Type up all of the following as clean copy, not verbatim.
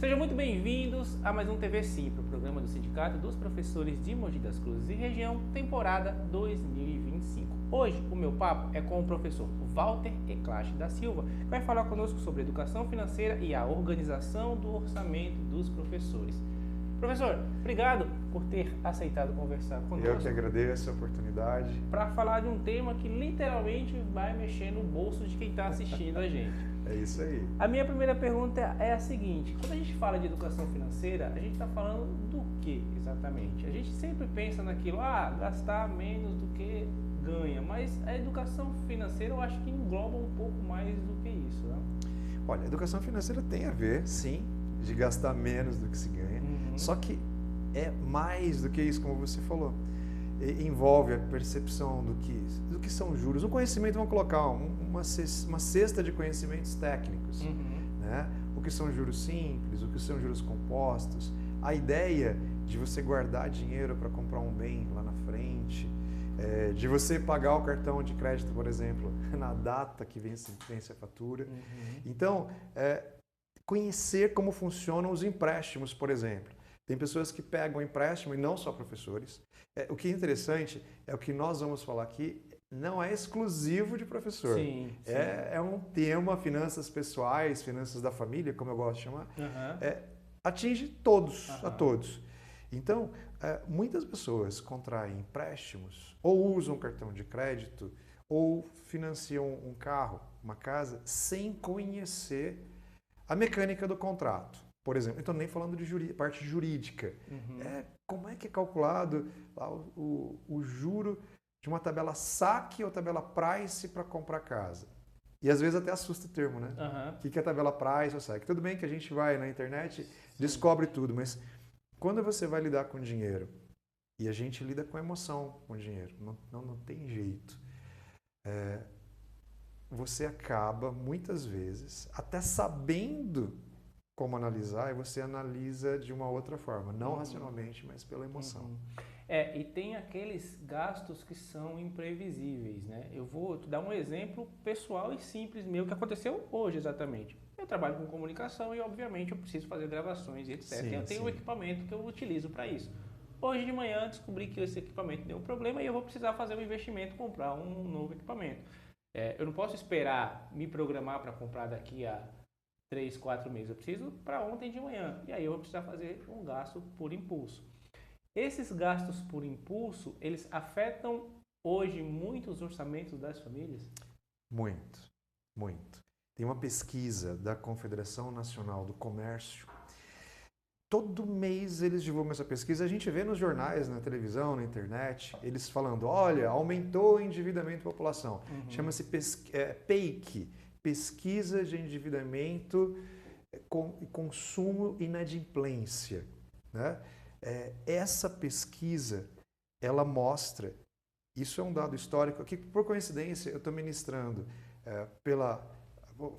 Sejam muito bem-vindos a mais um TV Simples, o programa do Sindicato dos Professores de Mogi das Cruzes e Região, temporada 2025. Hoje, o meu papo é com o professor Walter Eclache da Silva, que vai falar conosco sobre educação financeira e a organização do orçamento dos professores. Professor, obrigado por ter aceitado conversar conosco. Eu que agradeço a oportunidade. Para falar de um tema que literalmente vai mexer no bolso de quem está assistindo a gente. É isso aí. A minha primeira pergunta é a seguinte: quando a gente fala de educação financeira, a gente está falando do que exatamente? A gente sempre pensa naquilo, gastar menos do que ganha, mas a educação financeira eu acho que engloba um pouco mais do que isso, né? Olha, a educação financeira tem a ver, sim, de gastar menos do que se ganha, só que é mais do que isso, como você falou. Envolve a percepção do que são juros, um conhecimento, vamos colocar uma cesta de conhecimentos técnicos, né? O que são juros simples, o que são juros compostos, a ideia de você guardar dinheiro para comprar um bem lá na frente, de você pagar o cartão de crédito, por exemplo, na data que vence a fatura. Então, conhecer como funcionam os empréstimos, por exemplo. Tem pessoas que pegam empréstimo, e não só professores. O que é interessante é o que nós vamos falar aqui, não é exclusivo de professor. Sim. É um tema, finanças pessoais, finanças da família, como eu gosto de chamar, atinge todos, a todos. Então, muitas pessoas contraem empréstimos, ou usam cartão de crédito, ou financiam um carro, uma casa, sem conhecer a mecânica do contrato. Por exemplo, eu estou nem falando de parte jurídica. Como é que é calculado lá, o juro de uma tabela saque ou tabela price para comprar casa. E às vezes até assusta o termo, né? O que é tabela price ou saque? Tudo bem que a gente vai na internet, descobre tudo, mas quando você vai lidar com dinheiro, e a gente lida com emoção com dinheiro, não tem jeito. Você acaba, muitas vezes, até sabendo como analisar, e você analisa de uma outra forma, não racionalmente, mas pela emoção. E tem aqueles gastos que são imprevisíveis, né? Eu vou te dar um exemplo pessoal e simples meu que aconteceu hoje exatamente. Eu trabalho com comunicação e, obviamente, eu preciso fazer gravações e etc. Eu tenho um equipamento que eu utilizo para isso. Hoje de manhã descobri que esse equipamento deu um problema e eu vou precisar fazer um investimento, comprar um novo equipamento. Eu não posso esperar me programar para comprar daqui a 3, 4 meses. Eu preciso para ontem de manhã. E aí eu vou precisar fazer um gasto por impulso. Esses gastos por impulso, eles afetam hoje muito os orçamentos das famílias? Muito, muito. Tem uma pesquisa da Confederação Nacional do Comércio. Todo mês eles divulgam essa pesquisa. A gente vê nos jornais, na televisão, na internet, eles falando, olha, aumentou o endividamento da população. Chama-se PEIC, Pesquisa de Endividamento e Consumo Inadimplência, né? Essa pesquisa, ela mostra, isso é um dado histórico, que por coincidência eu estou ministrando pela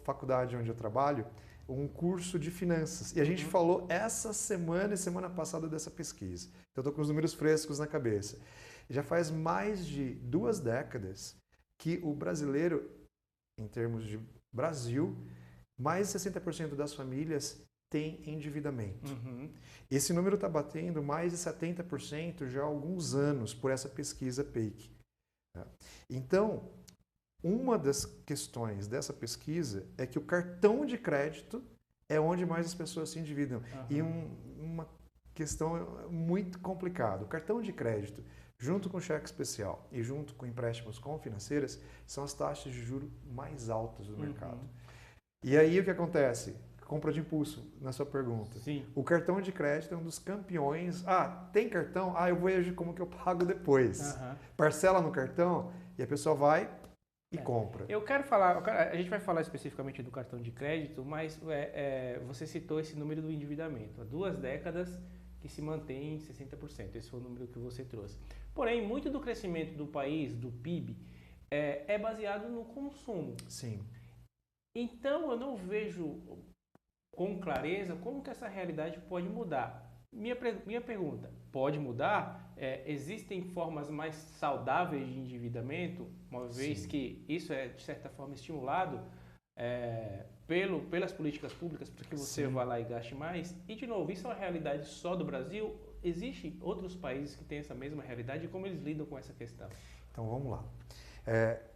faculdade onde eu trabalho, um curso de finanças. E a gente falou essa semana e semana passada dessa pesquisa. Então eu estou com os números frescos na cabeça. Já faz mais de 2 décadas que o brasileiro, em termos de Brasil, mais de 60% das famílias têm endividamento. Esse número está batendo mais de 70% já há alguns anos por essa pesquisa PEIC. Então, uma das questões dessa pesquisa é que o cartão de crédito é onde mais as pessoas se endividam. E uma questão muito complicada. O cartão de crédito, junto com o cheque especial e junto com empréstimos com financeiras, são as taxas de juros mais altas do mercado. E aí o que acontece? Compra de impulso, na sua pergunta. O cartão de crédito é um dos campeões. Tem cartão? Eu vejo como que eu pago depois. Parcela no cartão e a pessoa vai e compra. Eu quero falar, a gente vai falar especificamente do cartão de crédito, mas você citou esse número do endividamento. Há 2 décadas que se mantém em 60%. Esse foi o número que você trouxe. Porém, muito do crescimento do país, do PIB, é baseado no consumo. Sim. Então, eu não vejo com clareza como que essa realidade pode mudar. Minha pergunta, pode mudar? Existem formas mais saudáveis de endividamento, uma vez que isso é, de certa forma, estimulado pelas políticas públicas para que você Sim. vá lá e gaste mais. E, de novo, isso é uma realidade só do Brasil? Existem outros países que têm essa mesma realidade e como eles lidam com essa questão? Então vamos lá.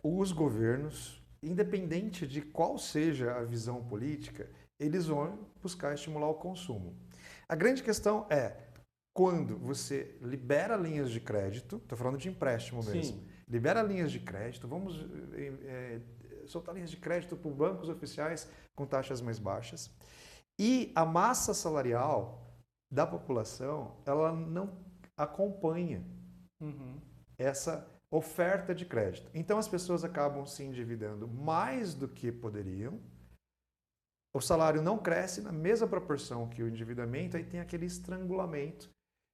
Os governos, independente de qual seja a visão política, eles vão buscar estimular o consumo. A grande questão é quando você libera linhas de crédito, estou falando de empréstimo mesmo, Sim. libera linhas de crédito, vamos soltar linhas de crédito por bancos oficiais com taxas mais baixas, e a massa salarial da população, ela não acompanha essa oferta de crédito. Então as pessoas acabam se endividando mais do que poderiam, o salário não cresce na mesma proporção que o endividamento, aí tem aquele estrangulamento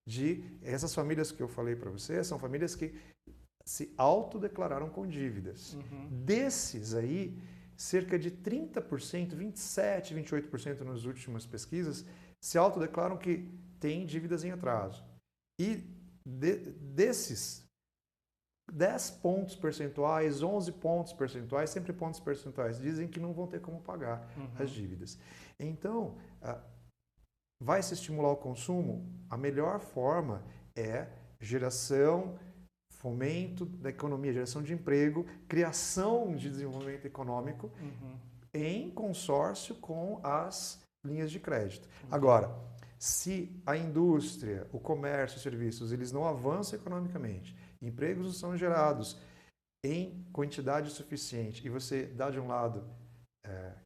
de essas famílias que eu falei para você, são famílias que se autodeclararam com dívidas. Desses aí, cerca de 30%, 27%, 28% nas últimas pesquisas, se autodeclaram que têm dívidas em atraso. E desses 10 pontos percentuais, 11 pontos percentuais, sempre pontos percentuais, dizem que não vão ter como pagar as dívidas. Então, vai se estimular o consumo? A melhor forma é geração, fomento da economia, geração de emprego, criação de desenvolvimento econômico em consórcio com as linhas de crédito. Agora, se a indústria, o comércio, os serviços, eles não avançam economicamente, empregos não são gerados em quantidade suficiente e você dá de um lado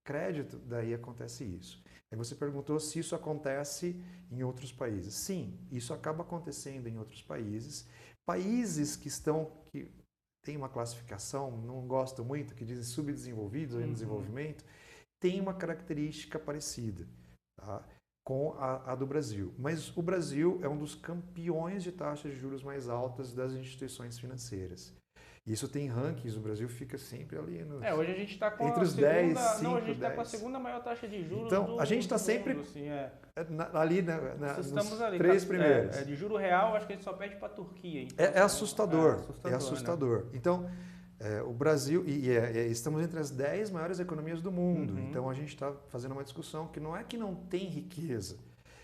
crédito, daí acontece isso. Aí você perguntou se isso acontece em outros países. Sim, isso acaba acontecendo em outros países. Países que têm uma classificação, não gosto muito, que dizem subdesenvolvidos ou em desenvolvimento, tem uma característica parecida, tá, com a do Brasil. Mas o Brasil é um dos campeões de taxas de juros mais altas das instituições financeiras. Isso tem rankings, o Brasil fica sempre ali hoje a gente está com entre a os segunda, 10, 5, não, a gente está 10. com a segunda maior taxa de juros então, a gente está sempre mundo, assim, ali estamos nos ali, 3 primeiros. De juro real, acho que a gente só pede para a Turquia. Então, É assustador, é assustador. Né? Então, o Brasil, estamos entre as 10 maiores economias do mundo. Então, a gente está fazendo uma discussão que não é que não tem riqueza,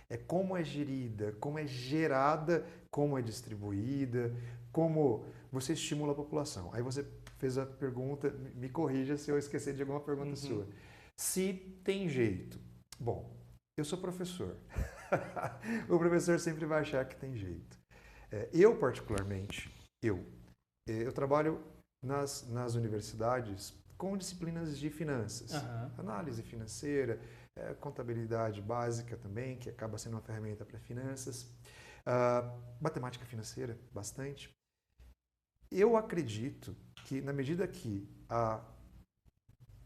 é como é gerida, como é gerada, como é distribuída, como você estimula a população. Aí você fez a pergunta, me corrija se eu esquecer de alguma pergunta sua. Se tem jeito. Bom, eu sou professor. O professor sempre vai achar que tem jeito. Eu, particularmente, eu trabalho nas universidades com disciplinas de finanças. Análise financeira, contabilidade básica também, que acaba sendo uma ferramenta para finanças. Matemática financeira, bastante. Eu acredito que, na medida que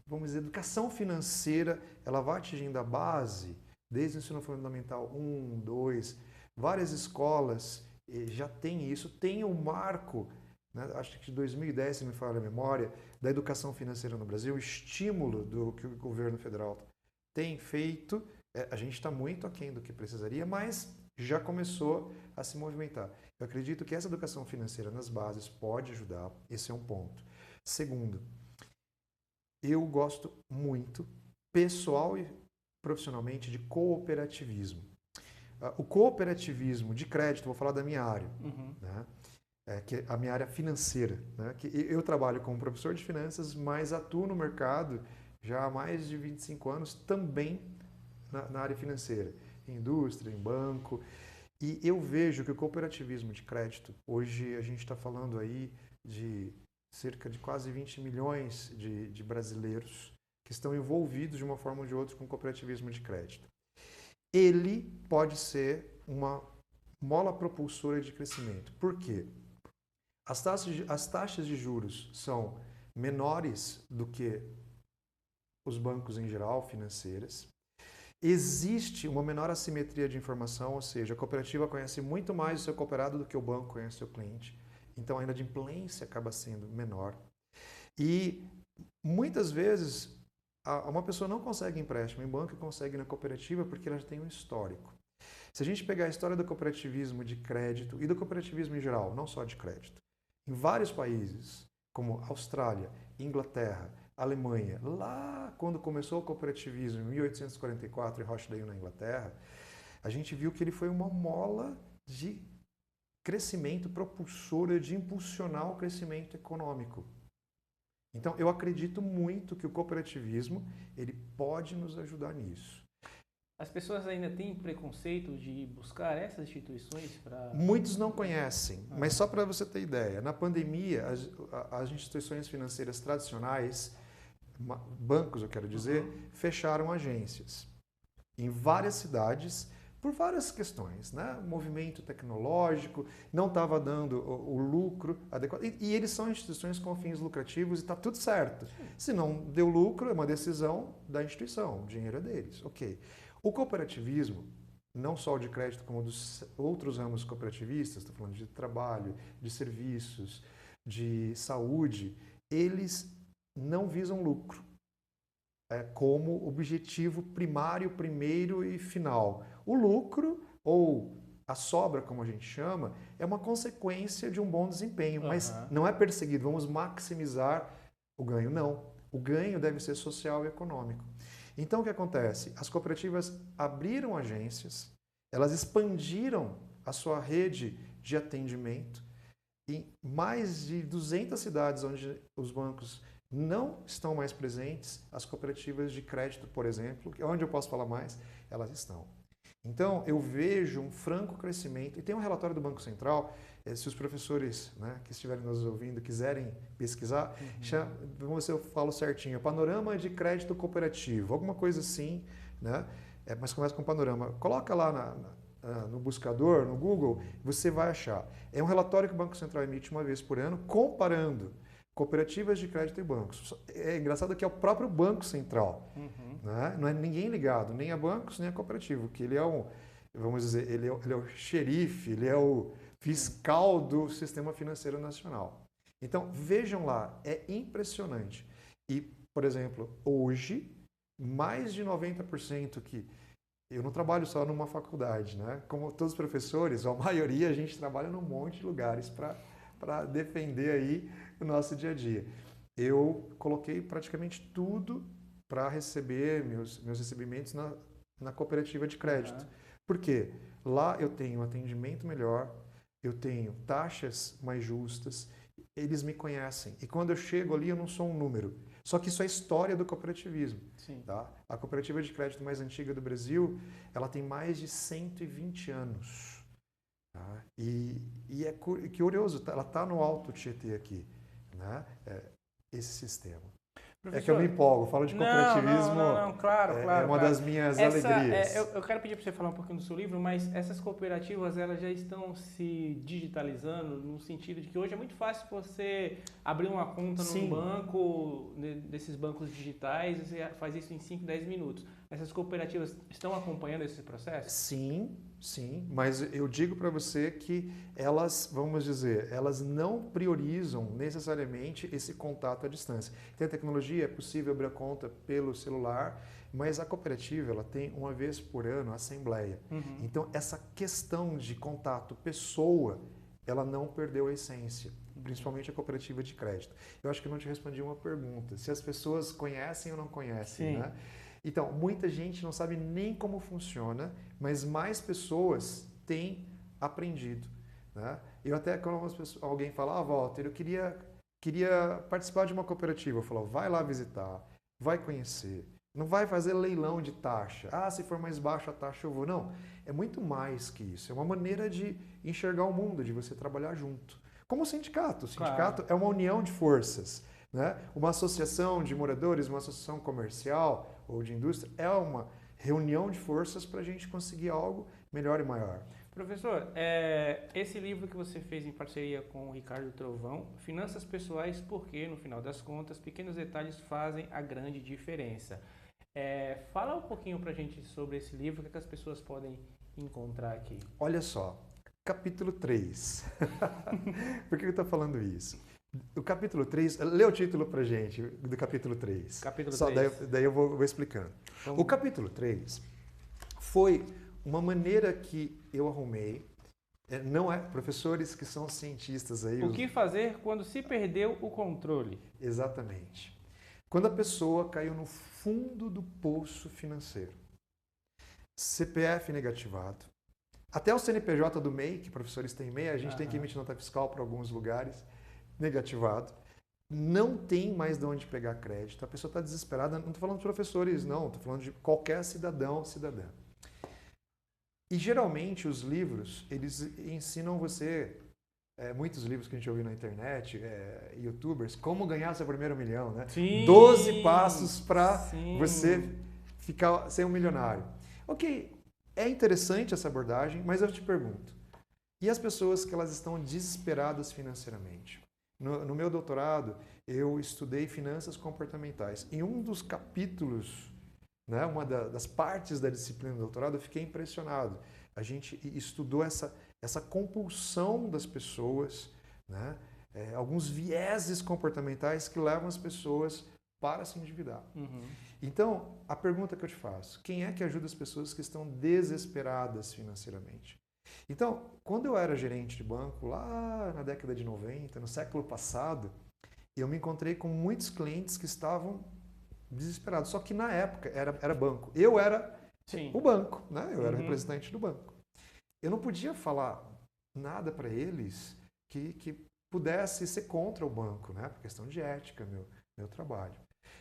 vamos dizer, educação financeira, ela vai atingindo a base, desde o ensino fundamental 1, 2, várias escolas já têm isso, tem um marco, né, acho que de 2010, se me falha a memória, da educação financeira no Brasil, o estímulo do que o governo federal tem feito, a gente está muito aquém do que precisaria, mas já começou a se movimentar. Eu acredito que essa educação financeira nas bases pode ajudar, esse é um ponto. Segundo, eu gosto muito, pessoal e profissionalmente, de cooperativismo. O cooperativismo de crédito, vou falar da minha área, né? Que é a minha área financeira. Né? Que eu trabalho como professor de finanças, mas atuo no mercado já há mais de 25 anos também na área financeira, em indústria, em banco. E eu vejo que o cooperativismo de crédito, hoje a gente está falando aí de cerca de quase 20 milhões de brasileiros que estão envolvidos de uma forma ou de outra com o cooperativismo de crédito. Ele pode ser uma mola propulsora de crescimento. Por quê? As taxas de juros são menores do que os bancos em geral, financeiras. Existe uma menor assimetria de informação, ou seja, a cooperativa conhece muito mais o seu cooperado do que o banco conhece o seu cliente. Então a inadimplência acaba sendo menor. E muitas vezes uma pessoa não consegue empréstimo em banco e consegue na cooperativa porque ela já tem um histórico. Se a gente pegar a história do cooperativismo de crédito e do cooperativismo em geral, não só de crédito, em vários países, como Austrália, Inglaterra, Alemanha, lá quando começou o cooperativismo, em 1844, em Rochdale, na Inglaterra, a gente viu que ele foi uma mola de crescimento, propulsora de impulsionar o crescimento econômico. Então, eu acredito muito que o cooperativismo ele pode nos ajudar nisso. As pessoas ainda têm preconceito de buscar essas instituições para... Muitos não conhecem, mas só para você ter ideia, na pandemia, as instituições financeiras tradicionais, bancos, eu quero dizer, fecharam agências em várias cidades por várias questões, né? Movimento tecnológico, não estava dando o lucro adequado. E eles são instituições com fins lucrativos e está tudo certo. Se não deu lucro, é uma decisão da instituição, o dinheiro é deles. Ok. O cooperativismo, não só o de crédito, como dos outros ramos cooperativistas, estou falando de trabalho, de serviços, de saúde, eles não visam lucro como objetivo primário, primeiro e final. O lucro, ou a sobra, como a gente chama, é uma consequência de um bom desempenho, mas não é perseguido, vamos maximizar o ganho, não. O ganho deve ser social e econômico. Então, o que acontece? As cooperativas abriram agências, elas expandiram a sua rede de atendimento em mais de 200 cidades onde os bancos não estão mais presentes, as cooperativas de crédito, por exemplo, onde eu posso falar mais, elas estão. Então, eu vejo um franco crescimento, e tem um relatório do Banco Central, se os professores, né, que estiverem nos ouvindo quiserem pesquisar, vamos ver se eu falo certinho, Panorama de Crédito Cooperativo, alguma coisa assim, né? Mas começa com panorama. Coloca lá no buscador, no Google, você vai achar. É um relatório que o Banco Central emite uma vez por ano, comparando cooperativas de crédito e bancos. É engraçado que é o próprio Banco Central. Né? Não é ninguém ligado, nem a bancos, nem a cooperativo, que ele é vamos dizer, ele é o xerife, ele é o fiscal do sistema financeiro nacional. Então, vejam lá, é impressionante. E, por exemplo, hoje, mais de 90% que... Eu não trabalho só numa faculdade, né? Como todos os professores, a maioria, a gente trabalha num monte de lugares para defender aí o nosso dia a dia. Eu coloquei praticamente tudo para receber meus recebimentos na cooperativa de crédito. Por quê? Lá eu tenho um atendimento melhor, eu tenho taxas mais justas, eles me conhecem. E quando eu chego ali, eu não sou um número. Só que isso é a história do cooperativismo. Tá? A cooperativa de crédito mais antiga do Brasil, ela tem mais de 120 anos. Tá? E é curioso, ela está no Alto Tietê aqui, né? Esse sistema. Professor, é que eu me empolgo, falo de cooperativismo. Claro. É uma das minhas alegrias. Eu quero pedir para você falar um pouquinho do seu livro, mas essas cooperativas elas já estão se digitalizando no sentido de que hoje é muito fácil você abrir uma conta num banco, desses bancos digitais, você faz isso em 5, 10 minutos. Essas cooperativas estão acompanhando esse processo? Sim, mas eu digo para você que elas, vamos dizer, elas não priorizam necessariamente esse contato à distância. Tem a tecnologia, é possível abrir a conta pelo celular, mas a cooperativa ela tem uma vez por ano a assembleia. Então, essa questão de contato pessoa, ela não perdeu a essência, principalmente a cooperativa de crédito. Eu acho que eu não te respondi uma pergunta, se as pessoas conhecem ou não conhecem, né? Então, muita gente não sabe nem como funciona, mas mais pessoas têm aprendido. Né? Eu até, quando alguém fala, Walter, eu queria participar de uma cooperativa, eu falo, vai lá visitar, vai conhecer, não vai fazer leilão de taxa. Se for mais baixa a taxa eu vou. Não, é muito mais que isso. É uma maneira de enxergar o mundo, de você trabalhar junto. Como o sindicato. O sindicato é uma união de forças. Né? Uma associação de moradores, uma associação comercial ou de indústria é uma reunião de forças para a gente conseguir algo melhor e maior. Professor, esse livro que você fez em parceria com o Ricardo Trovão, Finanças Pessoais, porque no final das contas pequenos detalhes fazem a grande diferença. Fala um pouquinho para a gente sobre esse livro, o que as pessoas podem encontrar aqui. Olha só, capítulo 3. Por que eu estou falando isso? O capítulo 3, lê o título pra gente do capítulo 3. Capítulo 3. Daí eu vou explicando. O capítulo 3 foi uma maneira que eu arrumei, não é professores que são cientistas aí. O que fazer quando se perdeu o controle? Exatamente. Quando a pessoa caiu no fundo do poço financeiro, CPF negativado, até o CNPJ do MEI, que professores têm MEI, a gente tem que emitir nota fiscal para alguns lugares, negativado, não tem mais de onde pegar crédito, a pessoa está desesperada, não estou falando de professores não, estou falando de qualquer cidadão ou cidadã. E geralmente os livros, eles ensinam você, muitos livros que a gente ouviu na internet, youtubers, como ganhar seu primeiro milhão, né? Sim, 12 passos para você ser um milionário. Ok, é interessante essa abordagem, mas eu te pergunto, e as pessoas que elas estão desesperadas financeiramente? No meu doutorado, eu estudei finanças comportamentais. Em um dos capítulos, né, uma das partes da disciplina do doutorado, eu fiquei impressionado. A gente estudou essa compulsão das pessoas, né, alguns vieses comportamentais que levam as pessoas para se endividar. Então, a pergunta que eu te faço, quem é que ajuda as pessoas que estão desesperadas financeiramente? Então, quando eu era gerente de banco, lá na década de 90, no século passado, eu me encontrei com muitos clientes que estavam desesperados. Só que na época era banco. Eu era o banco, né? Eu era representante do banco. Eu não podia falar nada para eles que pudesse ser contra o banco, né? Por questão de ética, meu trabalho.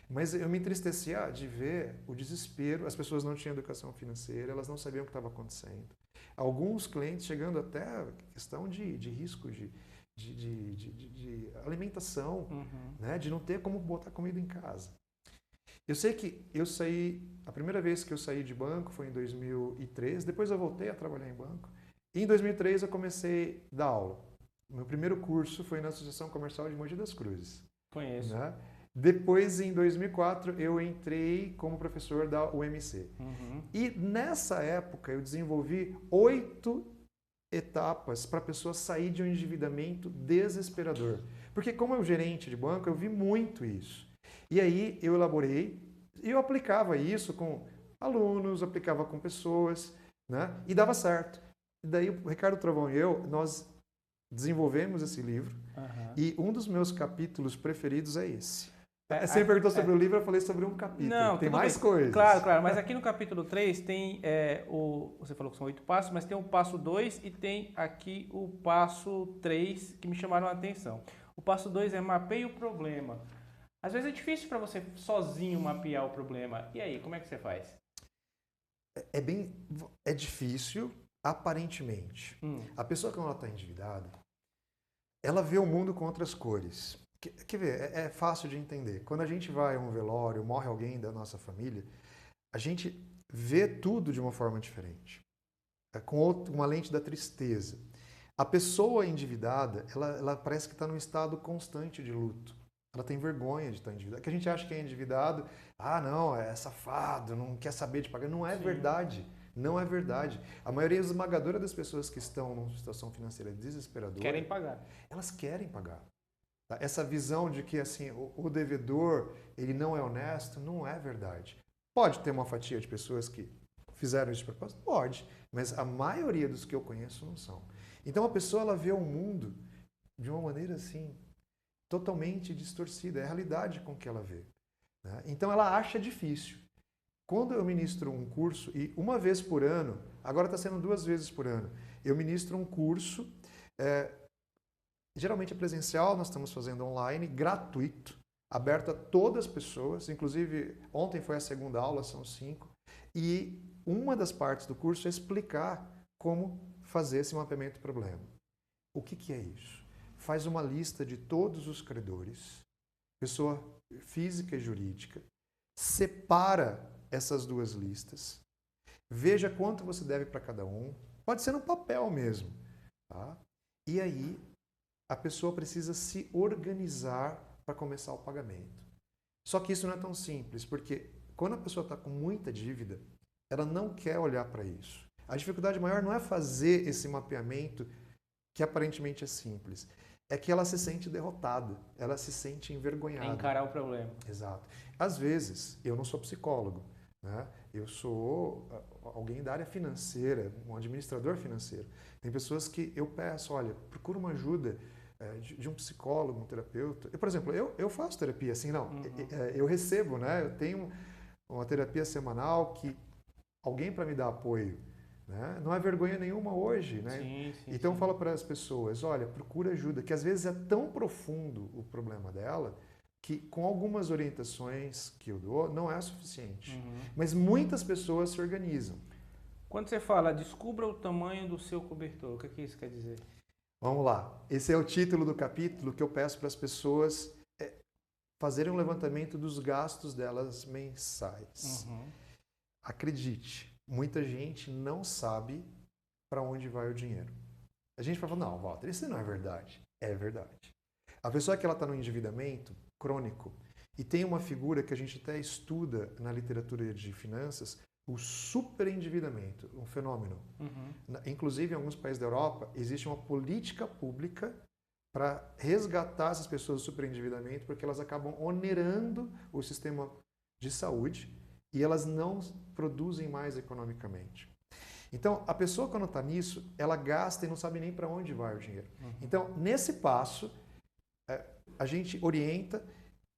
Mas eu me entristecia de ver o desespero, as pessoas não tinham educação financeira, elas não sabiam o que estava acontecendo. Alguns clientes chegando até a questão de risco de alimentação, né? De não ter como botar comida em casa. Eu sei que a primeira vez que eu saí de banco foi em 2003, depois eu voltei a trabalhar em banco. E em 2003 eu comecei a dar aula. Meu primeiro curso foi na Associação Comercial de Mogi das Cruzes. Conheço. Né? Depois, em 2004, eu entrei como professor da UMC. E nessa época eu desenvolvi 8 etapas para a pessoa sair de um endividamento desesperador. Porque como eu gerente de banco, eu vi muito isso. E aí eu elaborei e eu aplicava isso com alunos, aplicava com pessoas, né? E dava certo. E daí o Ricardo Trovão e eu, nós desenvolvemos esse livro e um dos meus capítulos preferidos é esse. Você me perguntou sobre o livro, eu falei sobre um capítulo. Não, tem mais coisas. Claro. Mas aqui no capítulo 3 tem você falou que são 8 passos, mas tem o passo 2 e tem aqui o passo 3 que me chamaram a atenção. O passo 2 é mapeie o problema. Às vezes é difícil para você sozinho mapear o problema. E aí, como é que você faz? É difícil, aparentemente. A pessoa, quando ela está endividada, ela vê o mundo com outras cores. Quer ver, é fácil de entender. Quando a gente vai a um velório, morre alguém da nossa família, a gente vê tudo de uma forma diferente. Com uma lente da tristeza. A pessoa endividada, ela parece que está num estado constante de luto. Ela tem vergonha de estar endividada. Que a gente acha que é endividado, não, é safado, não quer saber de pagar. Não é verdade. Não é verdade. A maioria esmagadora das pessoas que estão numa situação financeira desesperadora... Querem pagar. Elas querem pagar. Essa visão de que assim, o devedor ele não é honesto, não é verdade. Pode ter uma fatia de pessoas que fizeram isso de propósito? Pode. Mas a maioria dos que eu conheço não são. Então a pessoa ela vê o mundo de uma maneira assim, totalmente distorcida. É a realidade com que ela vê. Né? Então ela acha difícil. Quando eu ministro um curso, e uma vez por ano, agora está sendo 2 vezes por ano, eu ministro um curso, geralmente é presencial, nós estamos fazendo online, gratuito, aberto a todas as pessoas, inclusive ontem foi a segunda aula, são 5, e uma das partes do curso é explicar como fazer esse mapeamento do problema. O que é isso? Faz uma lista de todos os credores, pessoa física e jurídica, separa essas 2 listas, veja quanto você deve para cada um, pode ser no papel mesmo, tá? E aí a pessoa precisa se organizar para começar o pagamento. Só que isso não é tão simples, porque quando a pessoa está com muita dívida, ela não quer olhar para isso. A dificuldade maior não é fazer esse mapeamento, que aparentemente é simples, é que ela se sente derrotada, ela se sente envergonhada. É encarar o problema. Exato. Às vezes, eu não sou psicólogo, né? Eu sou alguém da área financeira, um administrador financeiro. Tem pessoas que eu peço, olha, procura uma ajuda de um psicólogo, um terapeuta. Por exemplo, eu faço terapia, assim, não. Uhum. Eu recebo, né? Eu tenho uma terapia semanal que alguém para me dar apoio, né? Não é vergonha nenhuma hoje, né? Sim, Então eu sim. falo para as pessoas, olha, procura ajuda, que às vezes é tão profundo o problema dela que com algumas orientações que eu dou não é suficiente. Uhum. Mas muitas pessoas se organizam. Quando você fala, descubra o tamanho do seu cobertor, o que isso quer dizer? Vamos lá. Esse é o título do capítulo que eu peço para as pessoas fazerem um levantamento dos gastos delas mensais. Uhum. Acredite, muita gente não sabe para onde vai o dinheiro. A gente fala, não, Walter, isso não é verdade. É verdade. A pessoa que ela está no endividamento crônico e tem uma figura que a gente até estuda na literatura de finanças, o superendividamento, um fenômeno. Uhum. Inclusive, em alguns países da Europa, existe uma política pública para resgatar essas pessoas do superendividamento, porque elas acabam onerando o sistema de saúde e elas não produzem mais economicamente. Então, a pessoa quando está nisso, ela gasta e não sabe nem para onde vai o dinheiro. Uhum. Então, nesse passo, a gente orienta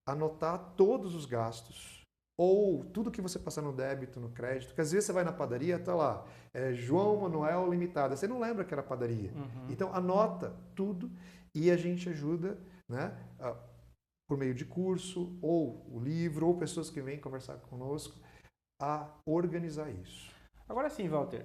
a anotar todos os gastos ou tudo que você passar no débito, no crédito, porque às vezes você vai na padaria, está lá, João Manuel Limitada, você não lembra que era padaria. Uhum. Então, anota tudo e a gente ajuda, né, por meio de curso, ou o livro, ou pessoas que vêm conversar conosco, a organizar isso. Agora sim, Walter,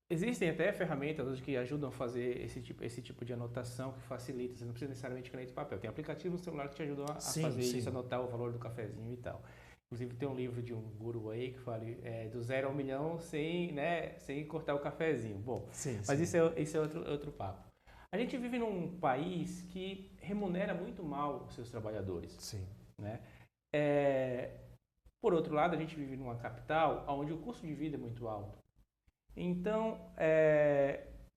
existem até ferramentas hoje que ajudam a fazer esse tipo de anotação que facilita, você não precisa necessariamente caneta e papel. Tem aplicativos no celular que te ajudam a fazer isso, anotar o valor do cafezinho e tal. Inclusive tem um livro de um guru aí que fala do 0 ao milhão sem cortar o cafezinho. Bom, mas isso é outro papo. A gente vive num país que remunera muito mal os seus trabalhadores. Sim. Né? Por outro lado, a gente vive numa capital onde o custo de vida é muito alto. Então,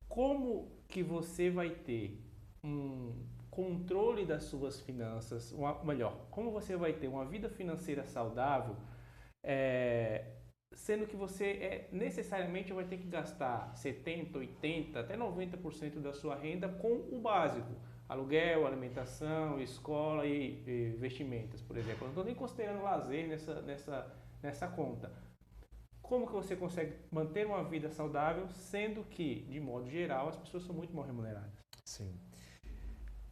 como que você vai ter um controle das suas finanças, como você vai ter uma vida financeira saudável, sendo que você necessariamente vai ter que gastar 70%, 80%, até 90% da sua renda com o básico. Aluguel, alimentação, escola e vestimentas, por exemplo. Eu não estou nem considerando lazer nessa conta. Como que você consegue manter uma vida saudável, sendo que, de modo geral, as pessoas são muito mal remuneradas? Sim.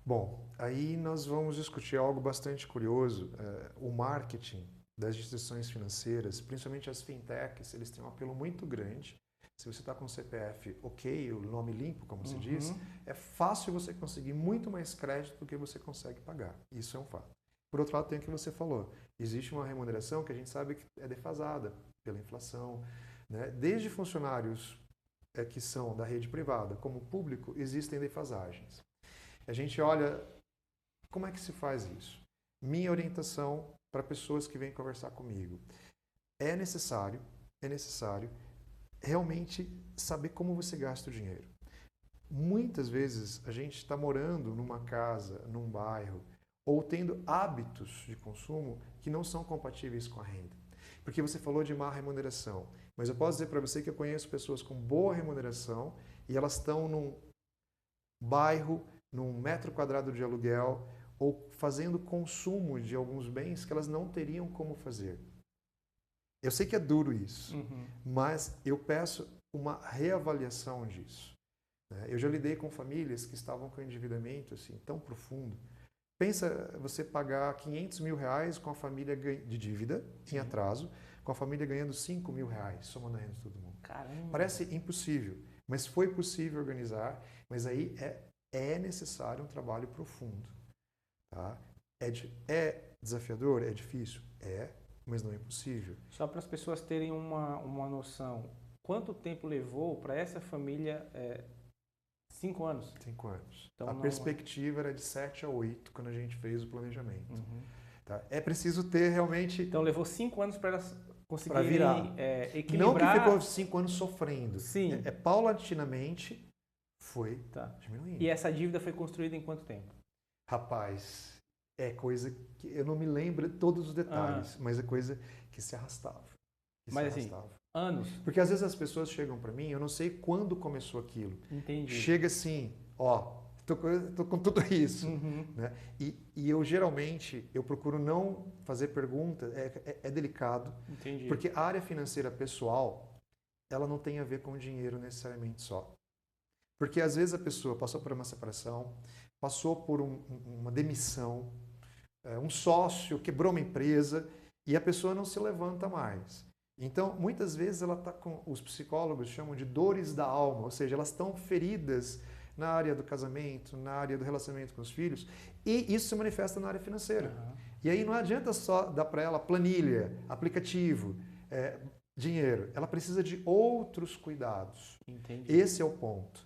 Bom, aí nós vamos discutir algo bastante curioso. O marketing das instituições financeiras, principalmente as fintechs, eles têm um apelo muito grande. Se você está com o CPF ok, o nome limpo, como se diz, é fácil você conseguir muito mais crédito do que você consegue pagar. Isso é um fato. Por outro lado, tem o que você falou. Existe uma remuneração que a gente sabe que é defasada pela inflação. Né? Desde funcionários que são da rede privada como público, existem defasagens. A gente olha como é que se faz isso. Minha orientação para pessoas que vêm conversar comigo. É necessário realmente saber como você gasta o dinheiro. Muitas vezes a gente está morando numa casa, num bairro, ou tendo hábitos de consumo que não são compatíveis com a renda. Porque você falou de má remuneração, mas eu posso dizer para você que eu conheço pessoas com boa remuneração e elas estão num bairro, num metro quadrado de aluguel, ou fazendo consumo de alguns bens que elas não teriam como fazer. Eu sei que é duro isso, mas eu peço uma reavaliação disso. Eu já lidei com famílias que estavam com endividamento assim, tão profundo. Pensa você pagar 500 mil reais com a família de dívida, em atraso, com a família ganhando 5 mil reais, somando a renda de todo mundo. Caramba. Parece impossível, mas foi possível organizar, mas aí é necessário um trabalho profundo. Tá? É desafiador? É difícil? Mas não é impossível. Só para as pessoas terem uma noção, quanto tempo levou para essa família? 5 anos? 5 anos. Então, a perspectiva era de 7 a 8 quando a gente fez o planejamento. Tá? É preciso ter realmente... Então levou 5 anos para elas conseguirem virar. equilibrar... Não que ficou 5 anos sofrendo. Sim. Paulatinamente foi diminuindo. E essa dívida foi construída em quanto tempo? Rapaz, é coisa que eu não me lembro todos os detalhes, mas é coisa que se arrastava. Anos? Porque às vezes as pessoas chegam para mim, eu não sei quando começou aquilo. Entendi. Chega assim, tô com tudo isso. Uhum. Né? E eu geralmente, eu procuro não fazer pergunta, é delicado, Entendi. porque a área financeira pessoal, ela não tem a ver com dinheiro necessariamente só. Porque às vezes a pessoa passou por uma separação, passou por uma demissão, um sócio quebrou uma empresa e a pessoa não se levanta mais. Então, muitas vezes ela está com, os psicólogos chamam de dores da alma, ou seja, elas estão feridas na área do casamento, na área do relacionamento com os filhos, e isso se manifesta na área financeira. Uhum. E aí não adianta só dar para ela planilha, aplicativo, dinheiro. Ela precisa de outros cuidados. Entendi. Esse é o ponto.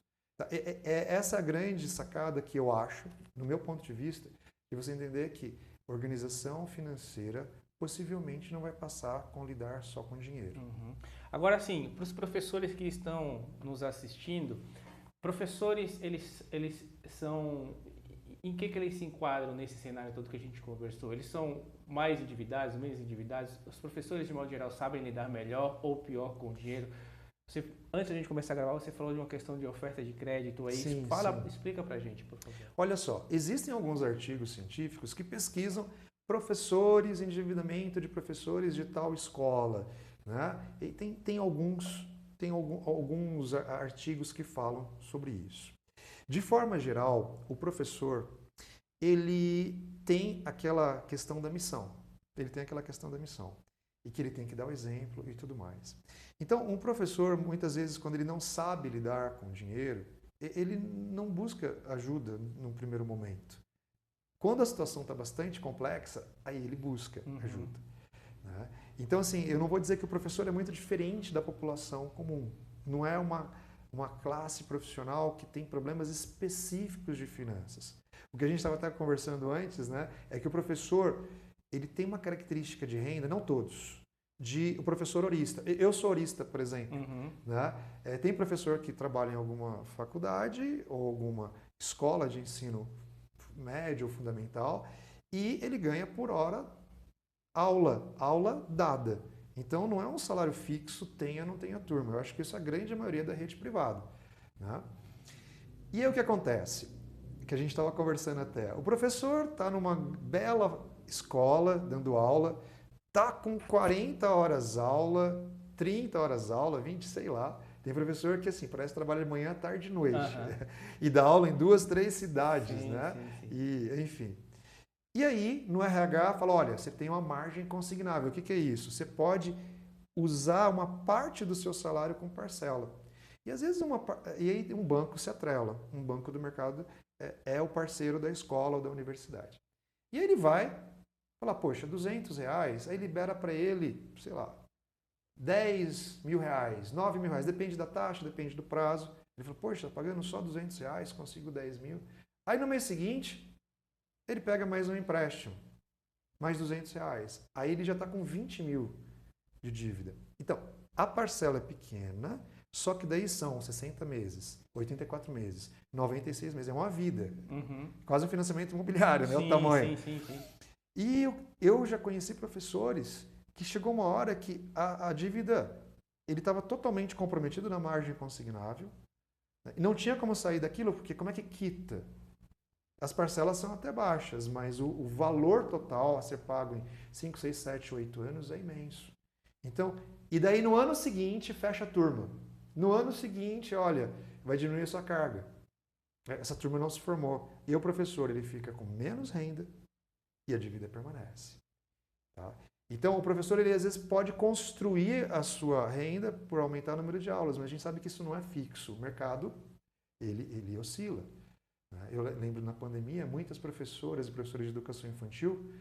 É essa a grande sacada que eu acho, no meu ponto de vista, de você entender que organização financeira possivelmente não vai passar com lidar só com dinheiro. Uhum. Agora, sim, para os professores que estão nos assistindo, professores, eles são... Em que eles se enquadram nesse cenário todo que a gente conversou? Eles são mais endividados, menos endividados? Os professores, de modo geral, sabem lidar melhor ou pior com o dinheiro? Antes da gente começar a gravar, você falou de uma questão de oferta de crédito aí. Sim, sim. Explica pra gente, por favor. Olha só, existem alguns artigos científicos que pesquisam professores, endividamento de professores de tal escola. Né? E tem alguns artigos que falam sobre isso. De forma geral, o professor, ele tem aquela questão da missão. Ele tem aquela questão da missão. E que ele tem que dar o exemplo e tudo mais. Então, um professor, muitas vezes, quando ele não sabe lidar com dinheiro, ele não busca ajuda num primeiro momento. Quando a situação está bastante complexa, aí ele busca ajuda. Né? Então, assim, eu não vou dizer que o professor é muito diferente da população comum. Não é uma classe profissional que tem problemas específicos de finanças. O que a gente estava até conversando antes, né, é que o professor ele tem uma característica de renda, não todos, o professor horista. Eu sou horista, por exemplo. Né? Tem professor que trabalha em alguma faculdade ou alguma escola de ensino médio ou fundamental e ele ganha por hora aula dada. Então não é um salário fixo, tenha ou não tenha turma. Eu acho que isso é a grande maioria da rede privada. Né? E aí o que acontece? Que a gente estava conversando até. O professor está numa bela escola, dando aula, está com 40 horas aula, 30 horas aula, 20, sei lá. Tem professor que assim, parece que trabalha de manhã, tarde e noite. E dá aula em 2, 3 cidades, sim, né? Sim. E, enfim. E aí, no RH, fala, olha, você tem uma margem consignável. O que é isso? Você pode usar uma parte do seu salário com parcela. E às vezes e aí um banco se atrela. Um banco do mercado é o parceiro da escola ou da universidade. E aí ele vai falar, poxa, R$200, aí libera para ele, sei lá, R$10 mil, R$9 mil, depende da taxa, depende do prazo. Ele falou, poxa, pagando só R$200, consigo 10 mil. Aí no mês seguinte, ele pega mais um empréstimo, mais R$200. Aí ele já está com 20 mil de dívida. Então, a parcela é pequena, só que daí são 60 meses, 84 meses, 96 meses. É uma vida. Quase um financiamento imobiliário, né? O tamanho. Sim. E eu já conheci professores que chegou uma hora que a dívida, ele estava totalmente comprometido na margem consignável, né? E não tinha como sair daquilo, porque como é que quita? As parcelas são até baixas, mas o valor total a ser pago em 5, 6, 7, 8 anos é imenso. Então, e daí no ano seguinte fecha a turma. No ano seguinte, olha, vai diminuir a sua carga. Essa turma não se formou. E o professor, ele fica com menos renda e a dívida permanece. Tá? Então, o professor, ele às vezes pode construir a sua renda por aumentar o número de aulas, mas a gente sabe que isso não é fixo. O mercado, ele oscila. Eu lembro na pandemia, muitas professoras e professores de educação infantil,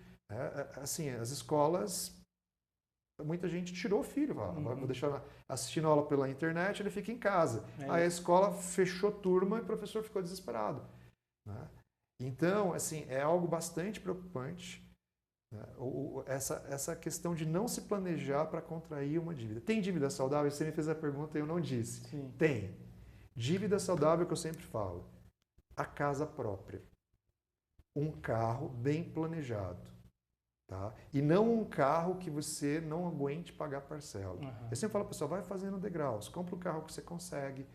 assim, as escolas, muita gente tirou o filho, vou deixar assistindo aula pela internet, ele fica em casa. Aí a escola fechou turma e o professor ficou desesperado. Né? Então, assim, é algo bastante preocupante, né? Essa questão de não se planejar para contrair uma dívida. Tem dívida saudável? Você me fez a pergunta e eu não disse. Sim. Tem. Dívida saudável que eu sempre falo. A casa própria. Um carro bem planejado. Tá? E não um carro que você não aguente pagar parcela. Eu sempre falo, pessoal, vai fazendo degraus. Compra o carro que você consegue.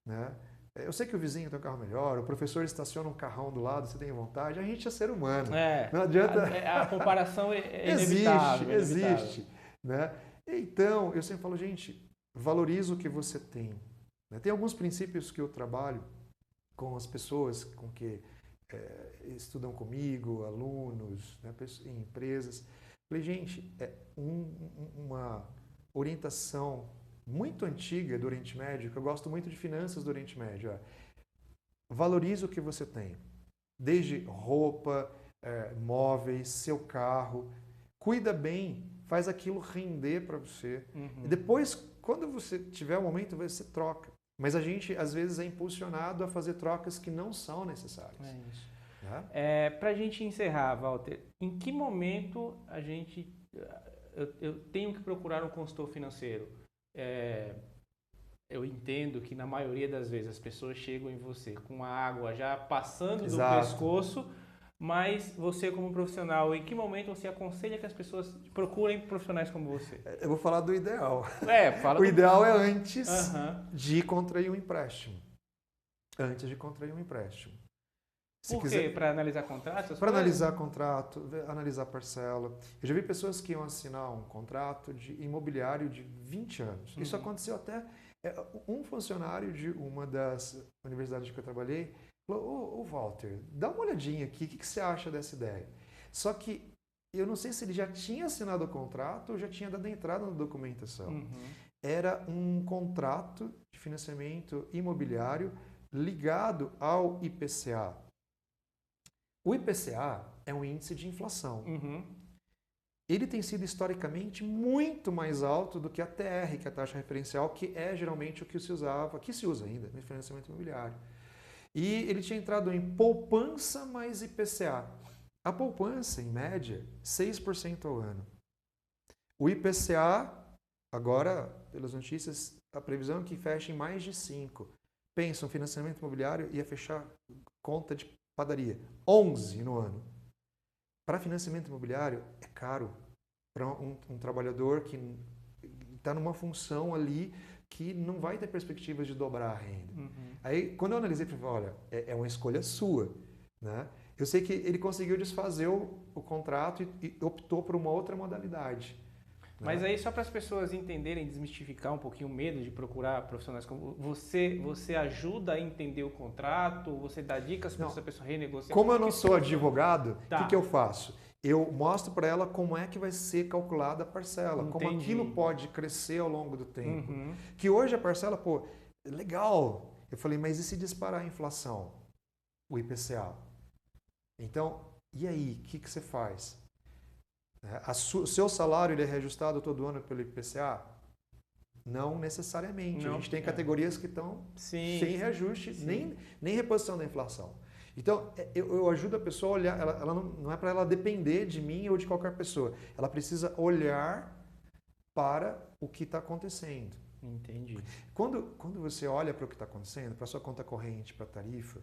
Né? Eu sei que o vizinho tem um carro melhor, o professor estaciona um carrão do lado, você tem vontade. A gente é ser humano. Não adianta... A comparação é inevitável. Existe. Né? Então, eu sempre falo, gente, valoriza o que você tem. Né? Tem alguns princípios que eu trabalho com as pessoas com que estudam comigo, alunos, né, em empresas. Falei, gente, uma orientação muito antiga do Oriente Médio, que eu gosto muito de finanças do Oriente Médio. Valorize o que você tem. Desde roupa, móveis, seu carro. Cuida bem, faz aquilo render para você. E depois, quando você tiver o momento, você troca. Mas a gente, às vezes, é impulsionado a fazer trocas que não são necessárias. É isso. Né? Para a gente encerrar, Walter, em que momento eu tenho que procurar um consultor financeiro? Eu entendo que na maioria das vezes as pessoas chegam em você com a água já passando do pescoço, mas você como profissional, em que momento você aconselha que as pessoas procurem profissionais como você? Eu vou falar do ideal. O ideal é antes de contrair um empréstimo. Antes de contrair um empréstimo. Por quê? Para analisar contratos? Para analisar contrato, analisar parcela. Eu já vi pessoas que iam assinar um contrato de imobiliário de 20 anos. Isso aconteceu até... Um funcionário de uma das universidades que eu trabalhei falou, ô Walter, dá uma olhadinha aqui, o que você acha dessa ideia? Só que eu não sei se ele já tinha assinado o contrato ou já tinha dado entrada na documentação. Era um contrato de financiamento imobiliário ligado ao IPCA. O IPCA é um índice de inflação. Ele tem sido historicamente muito mais alto do que a TR, que é a taxa referencial, que é geralmente o que se usava, que se usa ainda no financiamento imobiliário. E ele tinha entrado em poupança mais IPCA. A poupança, em média, 6% ao ano. O IPCA, agora, pelas notícias, a previsão é que feche em mais de 5%. Pensa, um financiamento imobiliário ia fechar conta de padaria, 11% no ano. Para financiamento imobiliário, é caro. Para um trabalhador que está numa função ali que não vai ter perspectivas de dobrar a renda. Aí, quando eu analisei, eu falei, olha, é uma escolha sua. Né? Eu sei que ele conseguiu desfazer o contrato e optou por uma outra modalidade. Mas aí, só para as pessoas entenderem, desmistificar um pouquinho o medo de procurar profissionais como você ajuda a entender o contrato, você dá dicas para essa pessoa renegociar? Como eu não sou advogado, o que eu faço? Eu mostro para ela como é que vai ser calculada a parcela, como aquilo pode crescer ao longo do tempo. Que hoje a parcela, legal. Eu falei, mas e se disparar a inflação? O IPCA. Então, e aí, o que você faz? O seu salário ele é reajustado todo ano pelo IPCA? Não necessariamente. A gente tem categorias que estão sem reajuste, nem reposição da inflação. Então, eu ajudo a pessoa a olhar, ela não é para ela depender de mim ou de qualquer pessoa. Ela precisa olhar para o que está acontecendo. Entendi. Quando você olha para o que está acontecendo, para a sua conta corrente, para a tarifa,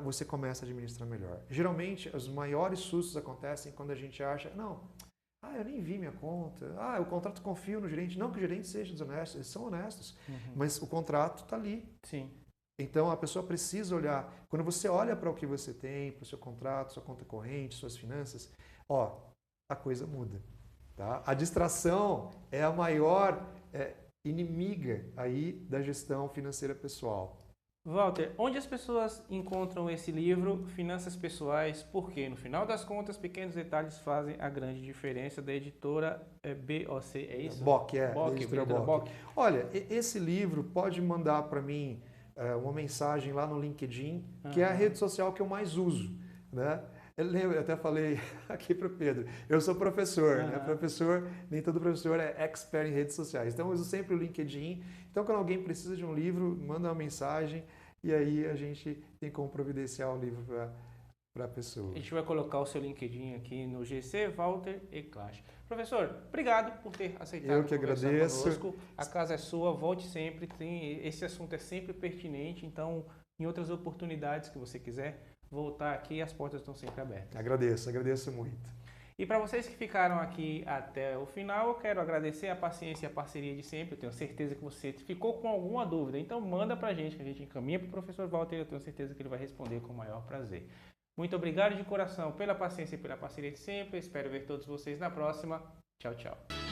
você começa a administrar melhor. Geralmente, os maiores sustos acontecem quando a gente acha, eu nem vi minha conta, o contrato confio no gerente. Não que o gerente seja desonesto, eles são honestos, mas o contrato está ali. Sim. Então, a pessoa precisa olhar. Quando você olha para o que você tem, para o seu contrato, sua conta corrente, suas finanças, a coisa muda. Tá? A distração é a maior inimiga aí da gestão financeira pessoal. Walter, onde as pessoas encontram esse livro, Finanças Pessoais? Porque, no final das contas, pequenos detalhes fazem a grande diferença, da editora BOC, é isso? BOC, editora BOC. Olha, esse livro pode mandar para mim uma mensagem lá no LinkedIn, que é a rede social que eu mais uso. Né? Eu até falei aqui para o Pedro, eu sou professor, né? Professor, nem todo professor é expert em redes sociais, então eu uso sempre o LinkedIn. Então, quando alguém precisa de um livro, manda uma mensagem e aí a gente tem como providenciar o livro para a pessoa. A gente vai colocar o seu LinkedIn aqui no GC, Walter Eclache. Professor, obrigado por ter aceitado. Eu que agradeço. Conosco. A casa é sua, volte sempre. Esse assunto é sempre pertinente, então, em outras oportunidades que você quiser voltar aqui, as portas estão sempre abertas. Agradeço muito. E para vocês que ficaram aqui até o final, eu quero agradecer a paciência e a parceria de sempre. Eu tenho certeza que você ficou com alguma dúvida, então manda para a gente, que a gente encaminha para o professor Walter e eu tenho certeza que ele vai responder com o maior prazer. Muito obrigado de coração pela paciência e pela parceria de sempre. Eu espero ver todos vocês na próxima. Tchau, tchau.